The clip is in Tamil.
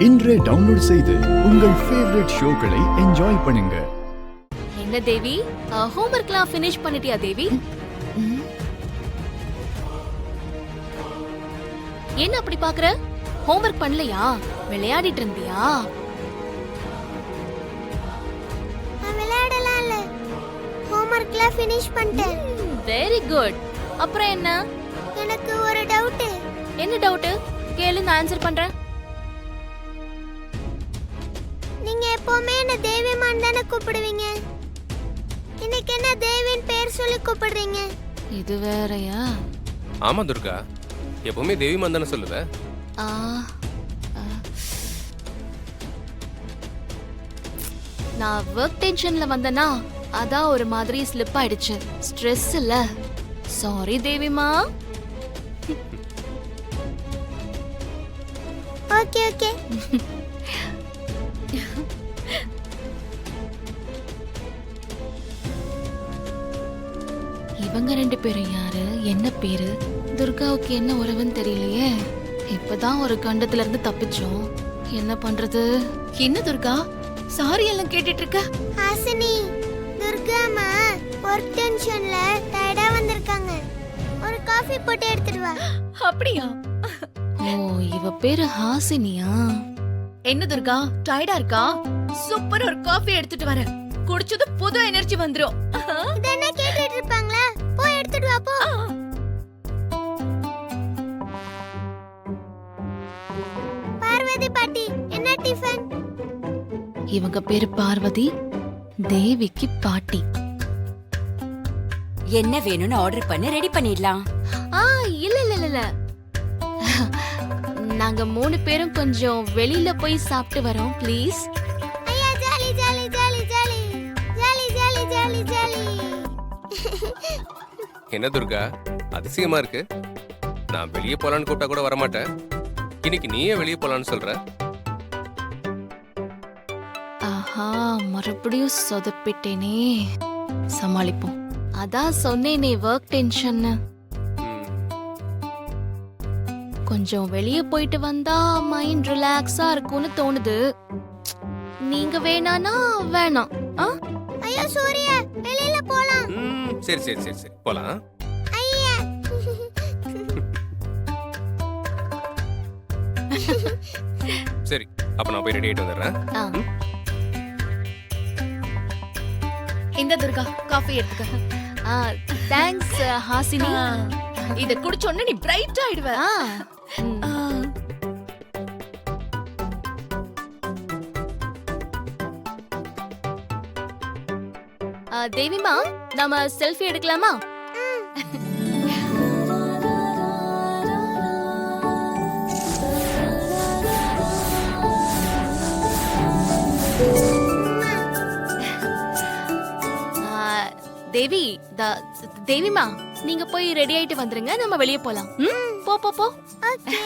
இன்றே டவுன்லோட் செய்து உங்கள் ஃபேவரட் ஷோக்களை என்ஜாய் பண்ணுங்க. என்ன தேவி, ஹோம்வொர்க்லாம் ஃபினிஷ் பண்ணிட்டியா தேவி? என்ன அப்படி பாக்குற? ஹோம்வொர்க் பண்ணலையா? விளையாடிட்டு இருந்தியா? நான் விளையாடலாம் இல்ல, ஹோம்வொர்க்லாம் ஃபினிஷ் பண்ணிட்டேன். Very good. அப்புறம் என்ன? எனக்கு ஒரு டவுட். என்ன டவுட்? கேளு, நான் ஆன்சர் பண்றேன். நீங்க எப்பவுமே என்ன தேவிமான் தானே கூப்பிடுவீங்க, இன்னைக்கு என்ன தேவின் பேர் சொல்லி கூப்பிடுறீங்க? இது வேறயா? ஆமா துர்கா, எப்பவுமே தேவிமான் தானே சொல்லுவ. நான் ஒர்க் டென்ஷன்ல வந்தனா, அதான் ஒரு மாதிரி ஸ்லிப் ஆயிடுச்சு. ஸ்ட்ரெஸ் இல்ல. சாரி தேவிமா. Okay okay. இவங்க ரெண்டு பேரும் யாரு? என்ன பேரு? துர்காவுக்கு என்ன உறவுன்னு தெரியலையே. இப்பதான் ஒரு கண்டத்துல இருந்து தப்பிச்சோம். என்ன பண்றது? என்ன துர்கா, சாரி எல்லாம் கேட்டுட்டு இருக்க? ஹாசினி, துர்காமா ஒர்க் டென்ஷன்ல டயர்டா வந்திருக்காங்க, ஒரு காஃபி போட்டு எடுத்துட்டு வா. அப்படியா? ஓ, இவ பேரு ஹாசினியா? என்ன துர்கா, டயர்டா இருக்கா? சூப்பர், ஒரு காஃபி எடுத்துட்டு வர. குடிச்சது புது எனர்ஜி வந்துரும். இதென்ன கேட்டுட்டு இருப்பாங்களா? போய் எடுத்துட்டு வா போ. பார்வதி பாட்டி, என்ன டிஃபன்? இவங்க பேரு பார்வதி, தேவிக்கு பாட்டி. என்ன வேணும்னு ஆர்டர் பண்ணி ரெடி பண்ணிடலாம். இல்ல இல்ல இல்ல, நாங்க 3 பேரும் கொஞ்சம் வெளியில போய் சாப்பிட்டு வரோம் ப்ளீஸ். ஐயா, jolly jolly jolly jolly jolly jolly jolly jolly. என்ன துர்கா, அதிசயமா இருக்கு. நான் வெளியே போலான்னு கூப்பிட்டா கூட வரமாட்டேன். இன்னைக்கு நீயே வெளியே போலான்னு சொல்ற. ஆஹா, மறுபடியும் சொதப்பிட்டேனே. சமாளிப்போம். அதான் சொன்னேனே ஒர்க் டென்ஷன். கொஞ்சம் வெளியே போயிட்டு வந்தா மைண்ட் ரிலாக்ஸா இருக்கும்னு தோணுது. நீங்க வேணானா வேணாம். ஐயா சூர்யா, வெளியில போலாம். சரி சரி சரி சரி போலாம். ஐயா. சரி, அப்ப நான் போய் ரெடி ஆயிட்டு வந்துடுறேன். இந்த துர்கா, காஃபி எடுத்துக்க. தேங்க்ஸ் ஹாசினி. இத குடிச்ச உடனே நீ பிரைட் ஆயிடுவ. தேவிமா, நாம செல்ஃபி எடுக்கலாமா? தேவி, தேவிமா, நீங்க போய் ரெடி ஆயிட்டு வந்துருங்க, நம்ம வெளியே போலாம். போ போ போ. ஓகே.